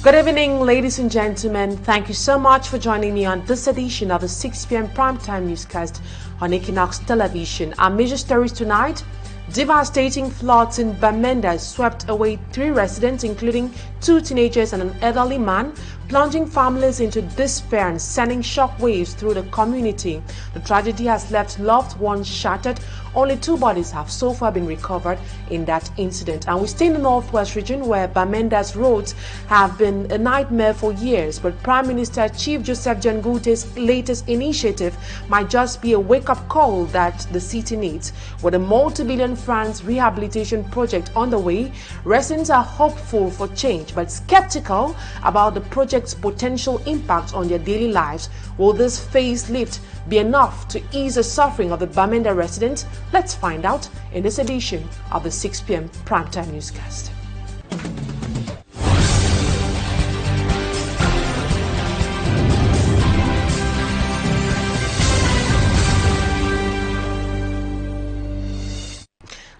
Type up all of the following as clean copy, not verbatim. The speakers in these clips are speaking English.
Good evening, ladies and gentlemen. Thank you so much for joining me on this edition of the 6 p.m. primetime newscast on Equinoxe television. Our major stories tonight: devastating floods in Bamenda swept away 3 residents, including 2 teenagers and an elderly man, plunging families into despair and sending shockwaves through the community. The tragedy has left loved ones shattered. Only 2 bodies have so far been recovered in that incident. And we stay in the northwest region, where Bamenda's roads have been a nightmare for years. But Prime Minister Chief Joseph John Gutte's latest initiative might just be a wake-up call that the city needs. With a multi-billion francs rehabilitation project on the way, residents are hopeful for change but skeptical about the project's potential impact on their daily lives. Will this facelift be enough to ease the suffering of the Bamenda residents? Let's find out in this edition of the 6 p.m. primetime newscast.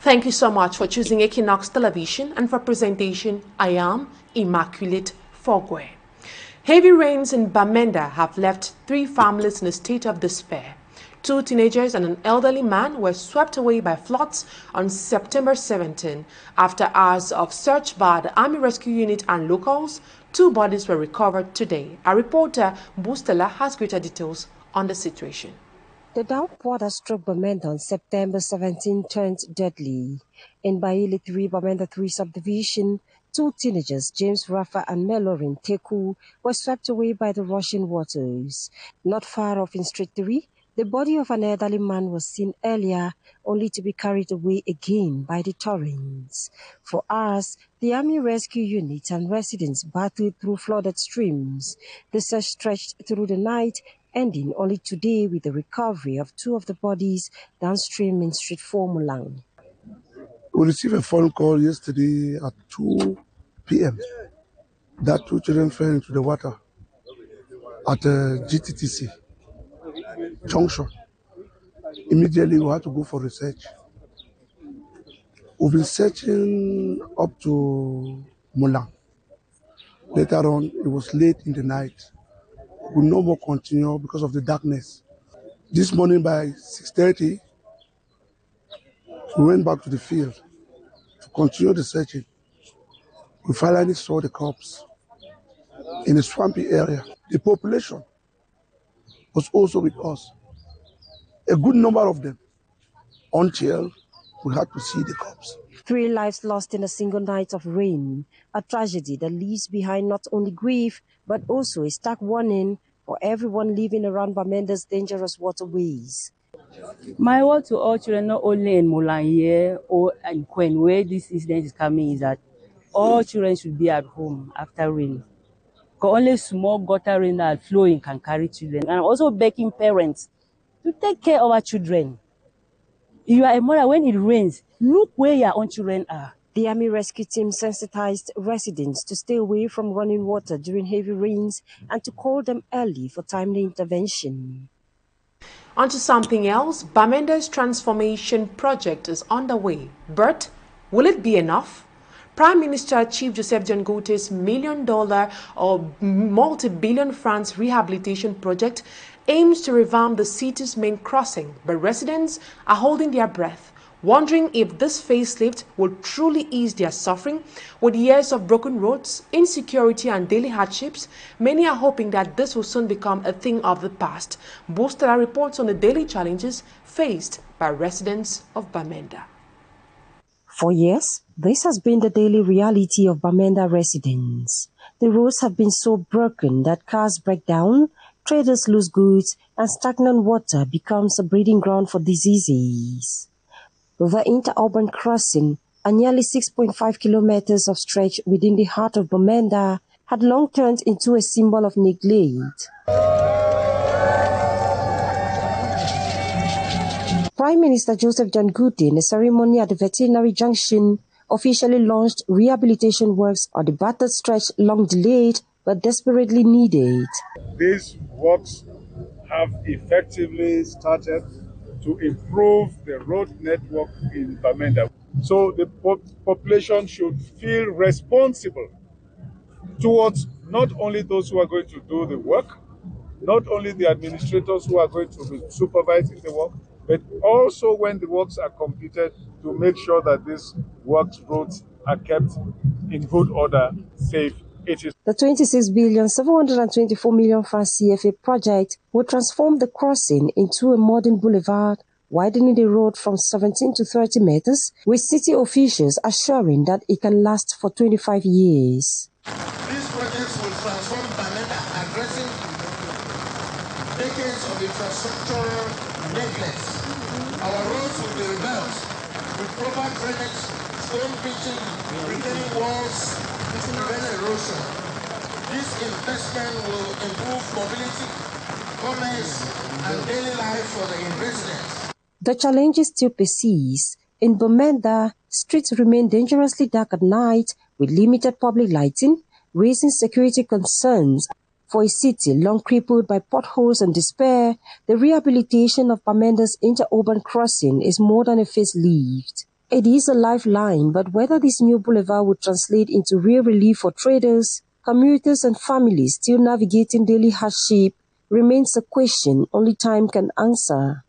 Thank you so much for choosing Equinoxe television, and for presentation, I am Immaculate Fogwe. Heavy rains in Bamenda have left 3 families in a state of despair. 2 teenagers and an elderly man were swept away by floods on September 17. After hours of search by the Army Rescue Unit and locals, 2 bodies were recovered today. Our reporter Bustela has greater details on the situation. The downpour that struck Bamenda on September 17 turned deadly. In Baile 3, Bamenda 3 subdivision, 2 teenagers, James Rafa and Melorin Teku, were swept away by the rushing waters. Not far off in Street 3, the body of an elderly man was seen earlier, only to be carried away again by the torrents. For hours, the Army Rescue Unit and residents battled through flooded streams. The search stretched through the night, ending only today with the recovery of 2 of the bodies downstream in Street 4 Mulang. We received a phone call yesterday at 2 p.m. that 2 children fell into the water at GTTC junction. Immediately we had to go for research. We've been searching up to Mulang. Later on, it was late in the night. We no more continue because of the darkness. This morning by 6:30, we went back to the field to continue the searching. We finally saw the corpse in a swampy area. The population was also with us. A good number of them, until we had to see the corpse. 3 lives lost in a single night of rain, a tragedy that leaves behind not only grief, but also a stark warning for everyone living around Bamenda's dangerous waterways. My word to all children, not only in Mulang here or in Quen, where this incident is coming, is that all children should be at home after rain. Because only small gutter rain that flowing can carry children. And also begging parents to take care of our children. If you are a mother, when it rains, look where your own children are. The Army Rescue Team sensitized residents to stay away from running water during heavy rains and to call them early for timely intervention. On to something else. Bamenda's transformation project is underway, but will it be enough? Prime Minister Chief Joseph John Gutte's $1 million or multi-billion francs rehabilitation project aims to revamp the city's main crossing, but residents are holding their breath, wondering if this facelift will truly ease their suffering. With years of broken roads, insecurity and daily hardships, many are hoping that this will soon become a thing of the past. Bustela reports on the daily challenges faced by residents of Bamenda. For years, this has been the daily reality of Bamenda residents. The roads have been so broken that cars break down, traders lose goods, and stagnant water becomes a breeding ground for diseases. The interurban crossing, a nearly 6.5 kilometers of stretch within the heart of Bamenda, had long turned into a symbol of neglect. Prime Minister Joseph John Gutte, in a ceremony at the Veterinary Junction, officially launched rehabilitation works on the battered stretch long delayed but desperately needed. These works have effectively started to improve the road network in Bamenda. So the population should feel responsible towards not only those who are going to do the work, not only the administrators who are going to be supervising the work, but also when the works are completed to make sure that these works roads are kept in good order, safe. It is The 26,724,000,000 francs CFA project will transform the crossing into a modern boulevard, widening the road from 17 to 30 meters, with city officials assuring that it can last for 25 years. These projects will transform Bamenda, addressing decades of infrastructural neglect. Our roads will be rebuilt with proper drainage, stone pitching, retaining walls to prevent erosion. This investment will improve mobility, commerce, and daily life for the residents. The challenges still persist. In Bamenda, streets remain dangerously dark at night with limited public lighting, raising security concerns. For a city long crippled by potholes and despair, the rehabilitation of Bamenda's interurban crossing is more than a facelift. It is a lifeline, but whether this new boulevard would translate into real relief for traders, commuters and families still navigating daily hardship remains a question only time can answer.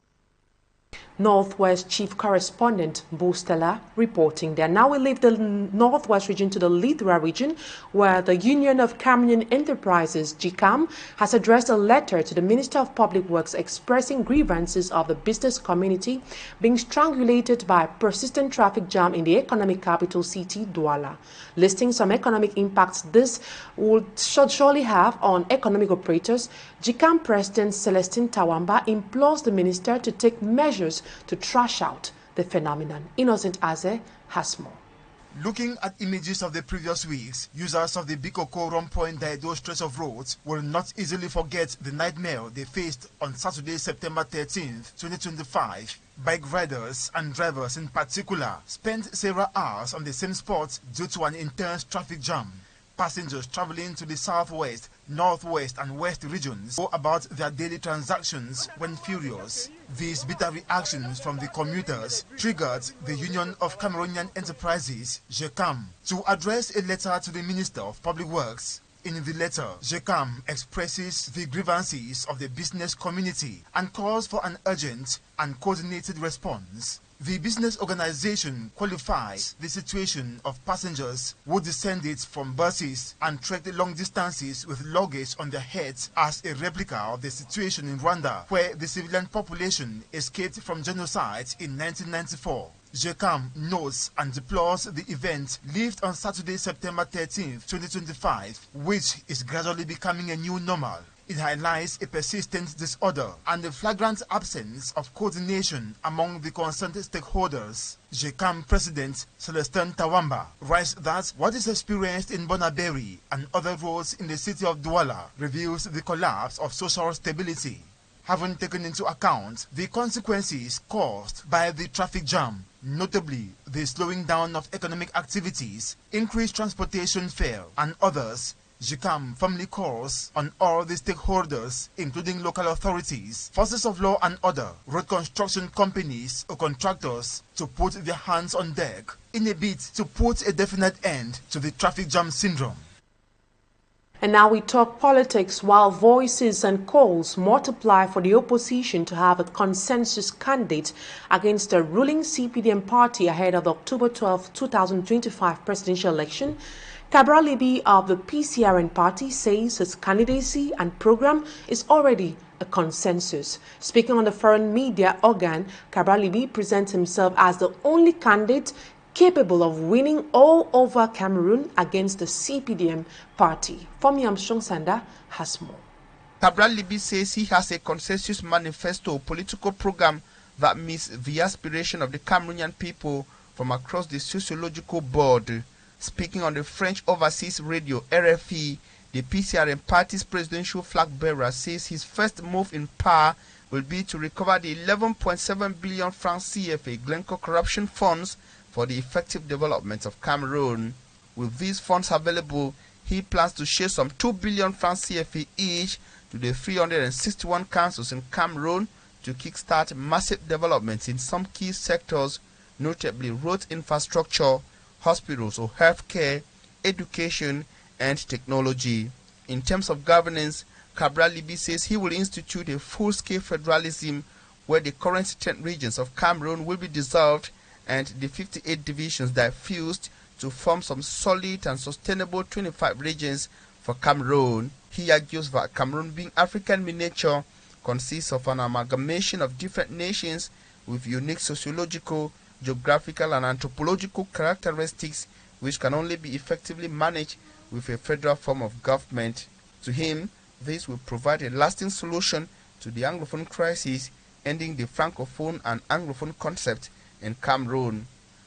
Northwest Chief Correspondent Stella reporting there. Now we leave the Northwest region to the Lithra region, where the Union of Cameroonian Enterprises, GCAM, has addressed a letter to the Minister of Public Works expressing grievances of the business community being strangulated by persistent traffic jam in the economic capital city, Douala. Listing some economic impacts this should surely have on economic operators, GCAM President Celestine Tawamba implores the minister to take measures to trash out the phenomenon. Innocent Aze has more. Looking at images of the previous weeks, users of the Bikoko Rompoint Daido stretch of roads will not easily forget the nightmare they faced on Saturday, September 13th, 2025. Bike riders and drivers in particular spent several hours on the same spot due to an intense traffic jam. Passengers traveling to the southwest, northwest and west regions go about their daily transactions when furious. These bitter reactions from the commuters triggered the Union of Cameroonian Enterprises, GCAM, to address a letter to the Minister of Public Works. In the letter, GCAM expresses the grievances of the business community and calls for an urgent and coordinated response. The business organization qualifies the situation of passengers who descended from buses and trekked long distances with luggage on their heads as a replica of the situation in Rwanda, where the civilian population escaped from genocide in 1994. GCAM notes and deplores the event lived on Saturday, September 13, 2025, which is gradually becoming a new normal. It highlights a persistent disorder and the flagrant absence of coordination among the concerned stakeholders. GCAM President Celestine Tawamba writes that what is experienced in Bonaberi and other roads in the city of Douala reveals the collapse of social stability. Having taken into account the consequences caused by the traffic jam, notably the slowing down of economic activities, increased transportation fare, and others, GCAM firmly calls on all the stakeholders, including local authorities, forces of law and order, road construction companies or contractors, to put their hands on deck in a bid to put a definite end to the traffic jam syndrome. And now we talk politics, while voices and calls multiply for the opposition to have a consensus candidate against the ruling CPDM party ahead of the October 12, 2025 presidential election. Cabral Libi of the PCRN party says his candidacy and program is already a consensus. Speaking on the foreign media organ, Cabral Libi presents himself as the only candidate capable of winning all over Cameroon against the CPDM party. Fomi Armstrong Sanda has more. Cabral Libi says he has a consensus manifesto political program that meets the aspiration of the Cameroonian people from across the sociological board. Speaking on the French overseas radio RFI, the PCRN party's presidential flag bearer says his first move in power will be to recover the 11.7 billion francs CFA Glencoe corruption funds for the effective development of Cameroon. With these funds available, he plans to share some 2 billion francs CFA each to the 361 councils in Cameroon to kickstart massive developments in some key sectors, notably road infrastructure, hospitals or healthcare, education, and technology. In terms of governance, Cabral Libi says he will institute a full-scale federalism where the current 10 regions of Cameroon will be dissolved and the 58 divisions that fused to form some solid and sustainable 25 regions for Cameroon. He argues that Cameroon, being African miniature, consists of an amalgamation of different nations with unique sociological, geographical and anthropological characteristics which can only be effectively managed with a federal form of government. To him, this will provide a lasting solution to the Anglophone crisis, ending the Francophone and Anglophone concept in Cameroon.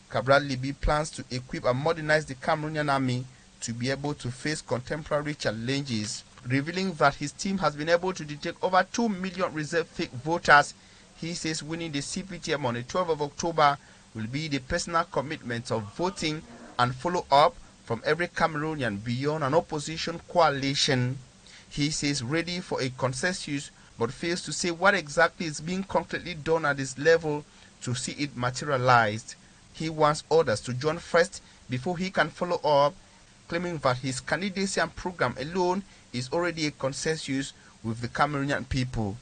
Cabral Libi plans to equip and modernize the Cameroonian army to be able to face contemporary challenges. Revealing that his team has been able to detect over 2 million reserve fake voters, he says winning the CPTM on the 12th of October will be the personal commitment of voting and follow-up from every Cameroonian beyond an opposition coalition. He says ready for a consensus, but fails to say what exactly is being concretely done at this level to see it materialized. He wants others to join first before he can follow up, claiming that his candidacy and program alone is already a consensus with the Cameroonian people.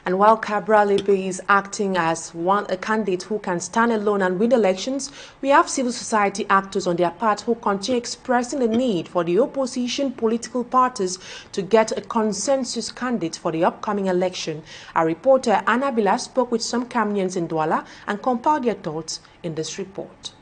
And while Cabral Libi is acting as a candidate who can stand alone and win elections, we have civil society actors on their part who continue expressing the need for the opposition political parties to get a consensus candidate for the upcoming election. Our reporter Annabella spoke with some Cameroonians in Douala and compiled their thoughts in this report.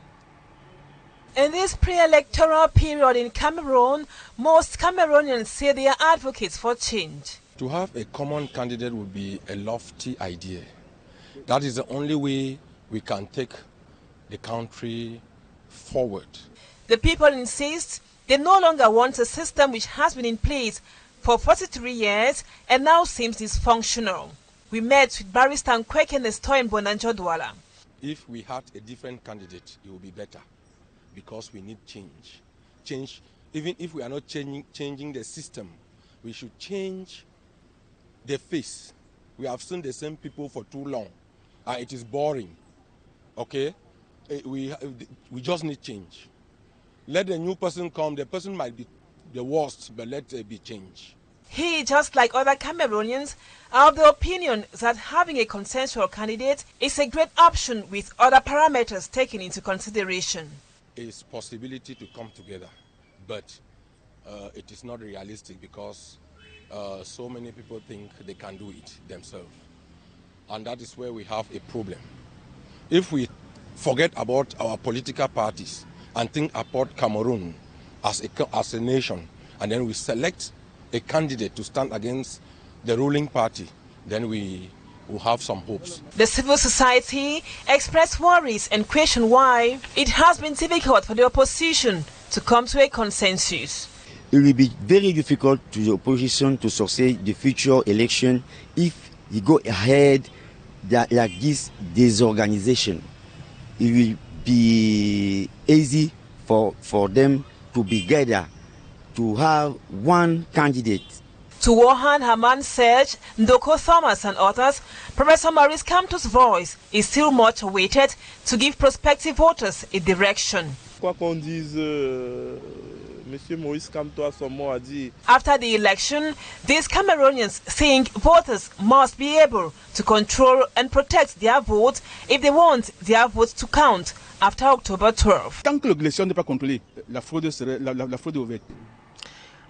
In this pre-electoral period in Cameroon, most Cameroonians say they are advocates for change. To have a common candidate would be a lofty idea. That is the only way we can take the country forward. The people insist they no longer want a system which has been in place for 43 years and now seems dysfunctional. We met with Barrister Nkweke in the store in Bonanjo, Douala. If we had a different candidate, it would be better, because we need change. Change, even if we are not changing the system, we should change the face. We have seen the same people for too long, and it is boring. Okay, we just need change. Let the new person come. The person might be the worst, but let there be change. He, just like other Cameroonians, are of the opinion that having a consensual candidate is a great option with other parameters taken into consideration. It's possibility to come together, but it is not realistic because so many people think they can do it themselves, and that is where we have a problem. If we forget about our political parties and think about Cameroon as a nation, and then we select a candidate to stand against the ruling party, then we will have some hopes. The civil society expressed worries and question why it has been difficult for the opposition to come to a consensus. It will be very difficult to the opposition to succeed the future election if you go ahead like this disorganization. It will be easy for them to be gathered, to have one candidate. To Warhan Haman Serge, Ndoko Thomas and others, Professor Maurice Kamto's voice is still much awaited to give prospective voters a direction. After the election, these Cameroonians think voters must be able to control and protect their vote if they want their votes to count after October 12.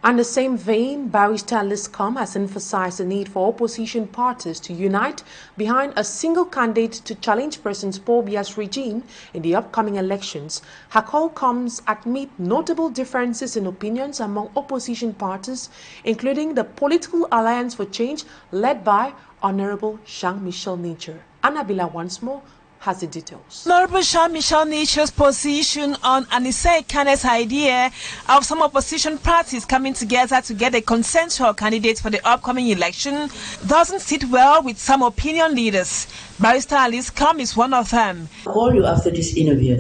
On the same vein, Barrister Liscom has emphasized the need for opposition parties to unite behind a single candidate to challenge President Paul Biya's regime in the upcoming elections. Her call comes amid notable differences in opinions among opposition parties, including the Political Alliance for Change led by Honorable Jean-Michel Niger. Annabella once more has the details. Honorable Jean-Michel Niger's position on Anissa Kane's idea of some opposition parties coming together to get a consensual candidate for the upcoming election doesn't sit well with some opinion leaders. Barrister Alice Kam is one of them. I'll call you after this interview.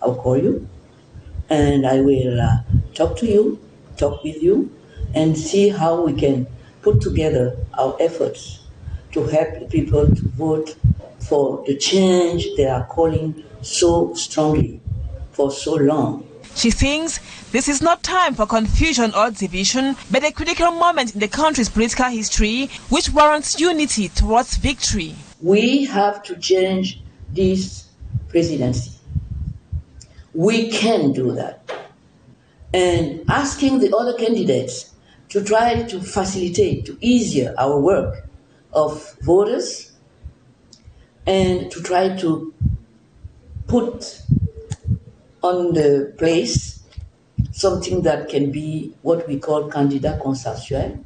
I'll call you and I will talk to you, talk with you, and see how we can put together our efforts to help people to vote for the change they are calling so strongly for so long. She thinks this is not time for confusion or division, but a critical moment in the country's political history which warrants unity towards victory. We have to change this presidency. We can do that. And asking the other candidates to try to facilitate, to ease our work of voters, and to try to put on the place something that can be what we call candidat consensuel,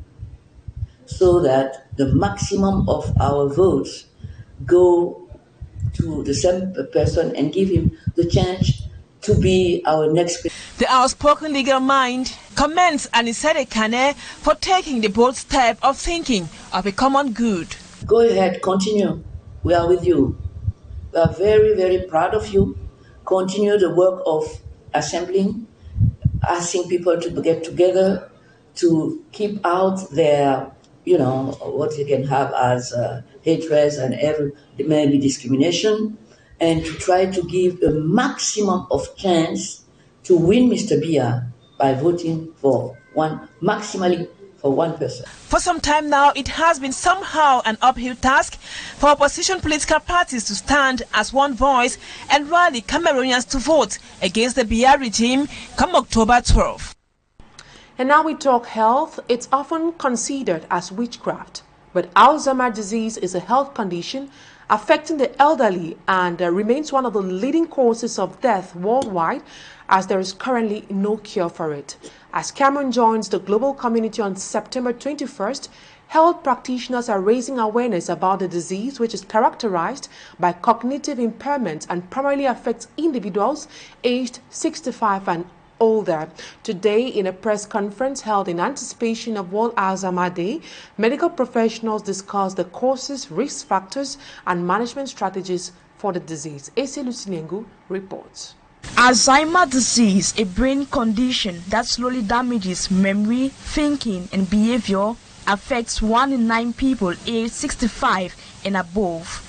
so that the maximum of our votes go to the same person and give him the chance to be our next president. The outspoken legal mind commends Anisere Kane for taking the bold step of thinking of a common good. Go ahead, continue. We are with you. We are very, very proud of you. Continue the work of assembling, asking people to get together, to keep out their, what you can have as hatred and maybe discrimination, and to try to give a maximum of chance to win Mr. Biya by voting for maximally for one person. For some time now, it has been somehow an uphill task for opposition political parties to stand as one voice and rally Cameroonians to vote against the Biya regime come October 12. And now we talk health. It's often considered as witchcraft, but Alzheimer disease is a health condition affecting the elderly and remains one of the leading causes of death worldwide, as there is currently no cure for it. As Cameroon joins the global community on September 21st, health practitioners are raising awareness about the disease, which is characterized by cognitive impairment and primarily affects individuals aged 65 and older. Today, in a press conference held in anticipation of World Alzheimer Day, medical professionals discussed the causes, risk factors, and management strategies for the disease. Ese Lucinengu reports. Alzheimer's disease, a brain condition that slowly damages memory, thinking, and behavior, affects 1 in 9 people aged 65 and above.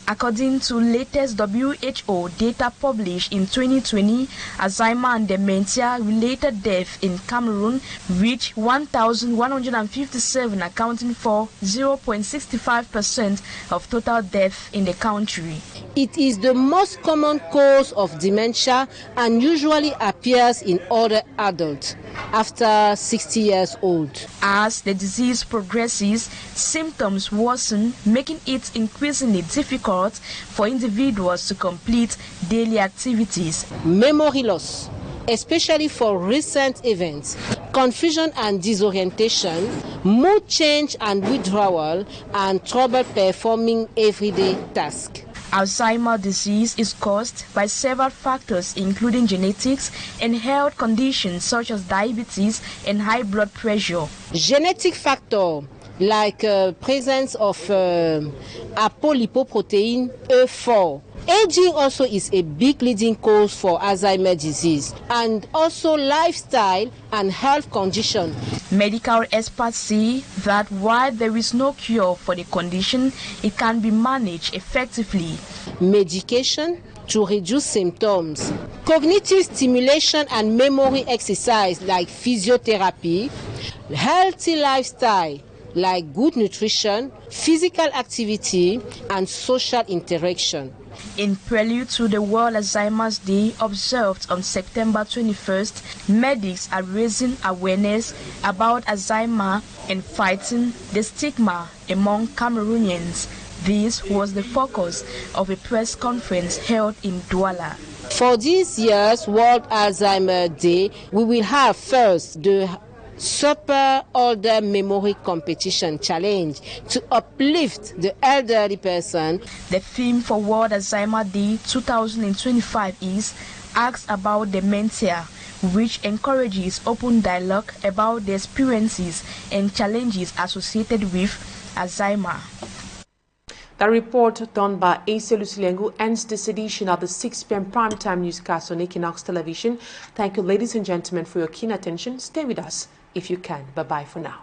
According to latest WHO data published in 2020, Alzheimer and dementia-related deaths in Cameroon reached 1,157, accounting for 0.65% of total deaths in the country. It is the most common cause of dementia and usually appears in older adults after 60 years old. As the disease progresses, symptoms worsen, making it increasingly difficult for individuals to complete daily activities. Memory loss, especially for recent events, confusion and disorientation, mood change and withdrawal, and trouble performing everyday tasks. Alzheimer's disease is caused by several factors, including genetics and health conditions such as diabetes and high blood pressure. Genetic factor like presence of apolipoprotein E4. Aging also is a big leading cause for Alzheimer's disease, and also lifestyle and health condition. Medical experts say that while there is no cure for the condition, it can be managed effectively. Medication to reduce symptoms, cognitive stimulation and memory exercise like physiotherapy, healthy lifestyle like good nutrition, physical activity, and social interaction. In prelude to the World Alzheimer's Day observed on September 21st, medics are raising awareness about Alzheimer and fighting the stigma among Cameroonians. This was the focus of a press conference held in Douala. For this year's World Alzheimer Day, we will have first the Super Older Memory Competition Challenge to uplift the elderly person. The theme for World Alzheimer Day 2025 is Ask About Dementia, which encourages open dialogue about the experiences and challenges associated with Alzheimer. The report done by Ase Lucilengu ends this edition of the 6 p.m. primetime newscast on Equinoxe Television. Thank you, ladies and gentlemen, for your keen attention. Stay with us if you can. Bye-bye for now.